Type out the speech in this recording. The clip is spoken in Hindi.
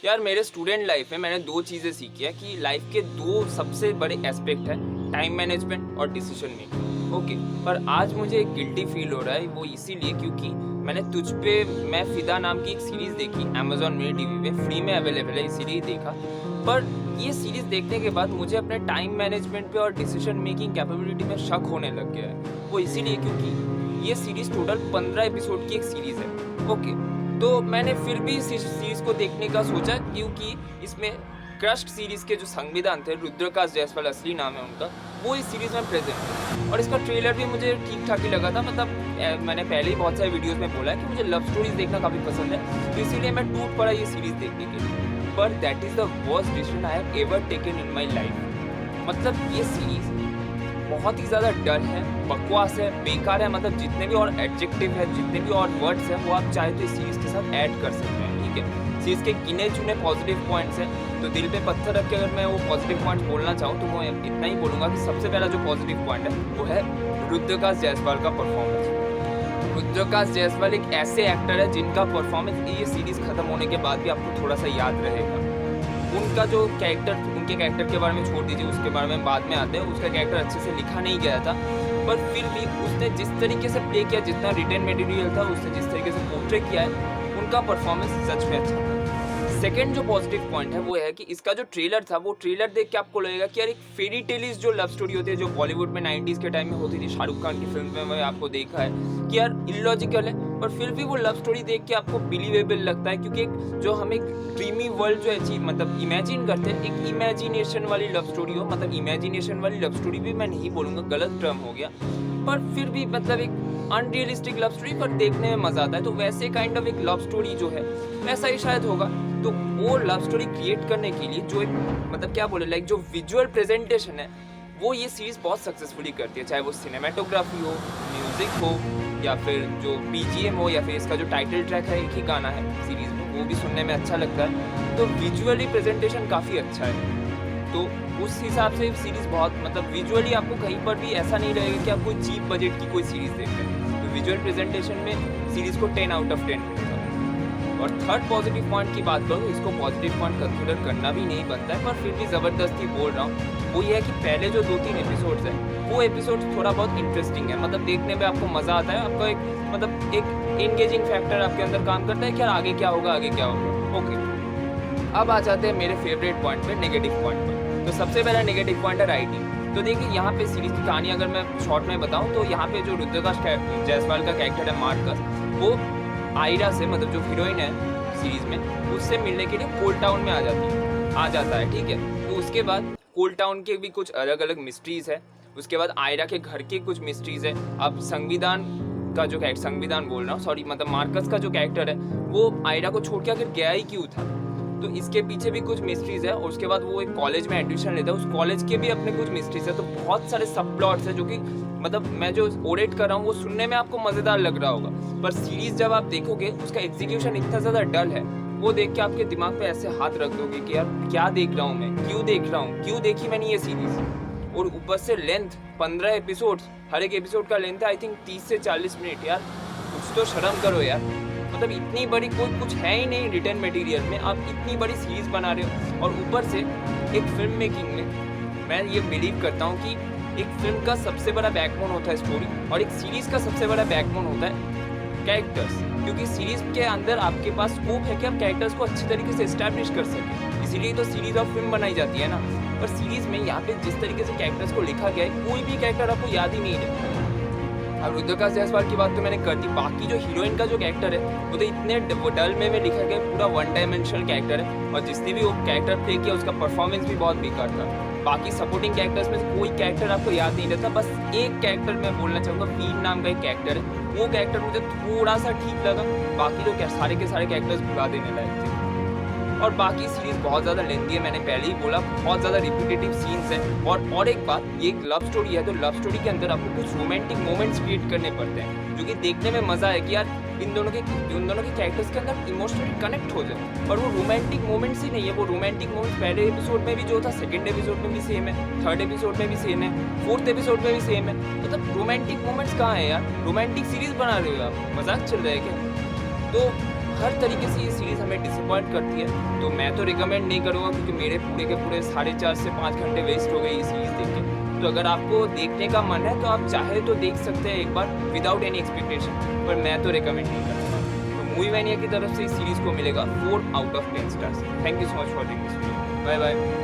यार मेरे स्टूडेंट लाइफ में मैंने दो चीज़ें सीखी है कि लाइफ के दो सबसे बड़े एस्पेक्ट है, टाइम मैनेजमेंट और डिसीजन मेकिंग। ओके, पर आज मुझे एक गिल्टी फील हो रहा है, वो इसीलिए क्योंकि मैंने तुझ पे मैं फिदा नाम की एक सीरीज़ देखी अमेजॉन मिनी टीवी पे, फ्री में अवेलेबल है इसीलिए देखा। पर ये सीरीज़ देखने के बाद मुझे अपने टाइम मैनेजमेंट पे और डिसीजन मेकिंग कैपेबिलिटी में शक होने लग गया है। वो इसीलिए क्योंकि ये सीरीज़ टोटल 15 एपिसोड की एक सीरीज़ है। ओके, तो मैंने फिर भी इस सीरीज़ को देखने का सोचा क्योंकि इसमें क्रस्ट सीरीज़ के जो संविधान थे, रुद्रकाश जायसवाल असली नाम है उनका, वो इस सीरीज़ में प्रेजेंट है। और इसका ट्रेलर भी मुझे ठीक ठाक ही लगा था। मतलब मैंने पहले ही बहुत सारे वीडियोस में बोला है कि मुझे लव स्टोरीज देखना काफ़ी पसंद है, तो इसीलिए मैं टूट पड़ा ये सीरीज़ देखने के लिए। पर that is the worst decision I have ever taken in my life. मतलब ये सीरीज़ बहुत ही ज़्यादा डल है, बकवास है, बेकार है। मतलब जितने भी और एडजेक्टिव है, जितने भी और वर्ड्स हैं, वो आप चाहे तो इस सीरीज़ के साथ ऐड कर सकते हैं। ठीक है, सीरीज़ के गिने चुने पॉजिटिव पॉइंट्स हैं, तो दिल पे पत्थर रख के अगर मैं वो पॉजिटिव पॉइंट्स बोलना चाहूँ तो मैं इतना ही बोलूँगा कि सबसे पहला जो पॉजिटिव पॉइंट है वो है रुद्रकाश जायसवाल का परफॉर्मेंस। रुद्रकाश जायसवाल एक ऐसे एक्टर है जिनका परफॉर्मेंस ये सीरीज़ खत्म होने के बाद भी आपको थोड़ा सा याद रहेगा। उनका जो कैरेक्टर, उनके कैरेक्टर के बारे में छोड़ दीजिए, उसके बारे में बाद में आते हैं। उसका कैरेक्टर अच्छे से लिखा नहीं गया था, पर फिर भी उसने जिस तरीके से प्ले किया, जितना रिटर्न मटेरियल था, उसने जिस तरीके से पोर्ट्रे किया है, उनका परफॉर्मेंस सच में अच्छा था। सेकेंड जो पॉजिटिव पॉइंट है वो है कि इसका जो ट्रेलर था, वो ट्रेलर देख के आपको लगेगा कि यार एक फेरी टेलिस जो लव स्टोरी होती है, जो बॉलीवुड में 90s के टाइम में होती थी, शाहरुख खान की फिल्म में मैंने आपको देखा है कि यार इलॉजिकल है, पर फिर भी वो लव स्टोरी देख के आपको बिलीवेबल लगता है। क्योंकि एक जो हम एक ड्रीमी वर्ल्ड जो अचीव मतलब इमेजिन करते हैं, एक इमेजिनेशन वाली लव स्टोरी हो, मतलब इमेजिनेशन वाली लव स्टोरी भी मैं नहीं बोलूँगा, गलत टर्म हो गया, पर फिर भी मतलब एक अनरियलिस्टिक लव स्टोरी पर देखने में मजा आता है। तो वैसे काइंड ऑफ एक लव स्टोरी जो है वैसा ही शायद होगा। तो वो लव स्टोरी क्रिएट करने के लिए जो एक मतलब क्या बोले, लाइक जो विजुअल प्रेजेंटेशन है, वो ये सीरीज बहुत सक्सेसफुली करती है। चाहे वो सिनेमेटोग्राफी हो, म्यूजिक हो, या फिर जो बीजीएम हो, या फिर इसका जो टाइटल ट्रैक है, एक ही गाना है सीरीज में, वो भी सुनने में अच्छा लगता है। तो विजुअली प्रेजेंटेशन काफ़ी अच्छा है। तो उस हिसाब से सीरीज़ बहुत मतलब विजुअली आपको कहीं पर भी ऐसा नहीं रहेगा कि आप कोई चीप बजट की कोई सीरीज़ देख रहे हैं। तो विजुअल प्रेजेंटेशन में सीरीज़ को 10 आउट ऑफ 10 मिलेगा। और थर्ड पॉजिटिव पॉइंट की बात करूँ तो इसको पॉजिटिव पॉइंट कंसिडर करना भी नहीं बनता है, पर फिर भी ज़बरदस्ती बोल रहा हूँ। वो ये है कि पहले जो 2-3 एपिसोड्स हैं, वो एपिसोड थोड़ा बहुत इंटरेस्टिंग है। मतलब देखने में आपको मज़ा आता है, आपको एक मतलब एक इंगेजिंग फैक्टर आपके अंदर काम करता है कि यार आगे क्या होगा, आगे क्या होगा। ओके, अब आ जाते हैं मेरे फेवरेट पॉइंट पे, नेगेटिव पॉइंट पर। तो सबसे पहला नेगेटिव पॉइंट है राइटिंग। तो देखिए यहाँ पे सीरीज की कहानी अगर मैं शॉर्ट में बताऊँ तो यहाँ पे जो रुद्रकाश जायसवाल का कैरेक्टर है मार्कस, वो आयरा से मतलब जो हीरोइन है सीरीज में, उससे मिलने के लिए कोल टाउन में आ जाता है। ठीक है, तो उसके बाद कोल टाउन के भी कुछ अलग अलग मिस्ट्रीज है। उसके बाद आयरा के घर के कुछ मिस्ट्रीज है। अब संविधान का जो कैरेक्टर, संविधान बोल रहा हूँ सॉरी, मतलब मार्कस का जो कैरेक्टर है वो आयरा को छोड़ के आखिर गया ही क्यों था, तो इसके पीछे भी कुछ मिस्ट्रीज है। और उसके बाद वो एक कॉलेज में एडमिशन लेता है, उस कॉलेज के भी अपने कुछ मिस्ट्रीज है। तो बहुत सारे सब प्लॉट्स है जो कि मतलब मैं जो ओरेट कर रहा हूँ वो सुनने में आपको मज़ेदार लग रहा होगा, पर सीरीज जब आप देखोगे उसका एग्जीक्यूशन इतना ज़्यादा डल है, वो देख के आपके दिमाग पे ऐसे हाथ रख दोगे कि यार क्या देख रहा हूँ मैं, क्यों देख रहा हूँ, क्यों देखी मैंने ये सीरीज़। और ऊपर से लेंथ 15 एपिसोड्स, हर एक एपिसोड का लेंथ है आई थिंक 30 से 40 मिनट। यार कुछ तो शर्म करो यार, मतलब इतनी बड़ी कोई कुछ है ही नहीं रिटर्न मटेरियल में, आप इतनी बड़ी सीरीज बना रहे हो। और ऊपर से एक फिल्म मेकिंग में मैं ये बिलीव करता हूँ कि एक फिल्म का सबसे बड़ा बैकबोन होता है स्टोरी, और एक सीरीज का सबसे बड़ा बैकबोन होता है कैरेक्टर्स। क्योंकि सीरीज के अंदर आपके पास स्कोप है कि आप कैरेक्टर्स को अच्छी तरीके से एस्टैब्लिश कर सकें, इसीलिए तो सीरीज और फिल्म बनाई जाती है ना। पर सीरीज में यहाँ पे जिस तरीके से कैरेक्टर्स को लिखा गया है, कोई भी कैरेक्टर आपको याद ही नहीं रहता। अब रुद्रकाश जायसवाल की बात तो मैंने कर दी, बाकी जो हीरोइन का जो कैरेक्टर है वो तो इतने डल में लिखा गया, पूरा वन डायमेंशनल कैरेक्टर है। और जिसने भी वो कैरेक्टर प्ले किया उसका परफॉर्मेंस भी बहुत बेकार था। बाकी सपोर्टिंग कैरेक्टर्स में से कोई कैरेक्टर आपको याद नहीं रहता। बस एक कैरेक्टर मैं बोलना चाहूँगा, वीर नाम का एक कैरेक्टर है, वो कैरेक्टर मुझे थोड़ा सा ठीक लगा। बाकी तो सारे के सारे कैरेक्टर्स भुला देने लायक थे। और बाकी सीरीज बहुत ज़्यादा लेंदी है, मैंने पहले ही बोला, बहुत ज़्यादा रिपीटेटिव सीन्स हैं। और एक बात, ये एक लव स्टोरी है, तो लव स्टोरी के अंदर आपको कुछ रोमांटिक मोमेंट्स क्रिएट करने पड़ते हैं, जो कि देखने में मज़ा है कि यार उन दोनों के कैरेक्टर्स के अंदर इमोशनली कनेक्ट हो जाए। पर वो रोमांटिक मोमेंट्स ही नहीं है, वो रोमांटिक मोमेंट्स पहले एपिसोड में भी जो था, सेकंड एपिसोड में भी सेम है, थर्ड एपिसोड में भी सेम है, फोर्थ एपिसोड में भी सेम है। मतलब रोमांटिक मोमेंट्स कहाँ है यार, रोमांटिक सीरीज बना रहे हो आप, मजाक चल रहा है क्या। तो हर तरीके से ये सीरीज़ हमें डिसअपॉइंट करती है। तो मैं तो रिकमेंड नहीं करूँगा क्योंकि मेरे पूरे के पूरे 4.5 से 5 घंटे वेस्ट हो गए ये सीरीज़ देख के। तो अगर आपको देखने का मन है तो आप चाहे तो देख सकते हैं एक बार विदाउट एनी एक्सपेक्टेशन, पर मैं तो रिकमेंड नहीं करूँगा। तो मूवी मैनिया की तरफ से इस सीरीज़ को मिलेगा 4 out of 10 stars. Thank you so much for watching this video. Bye bye.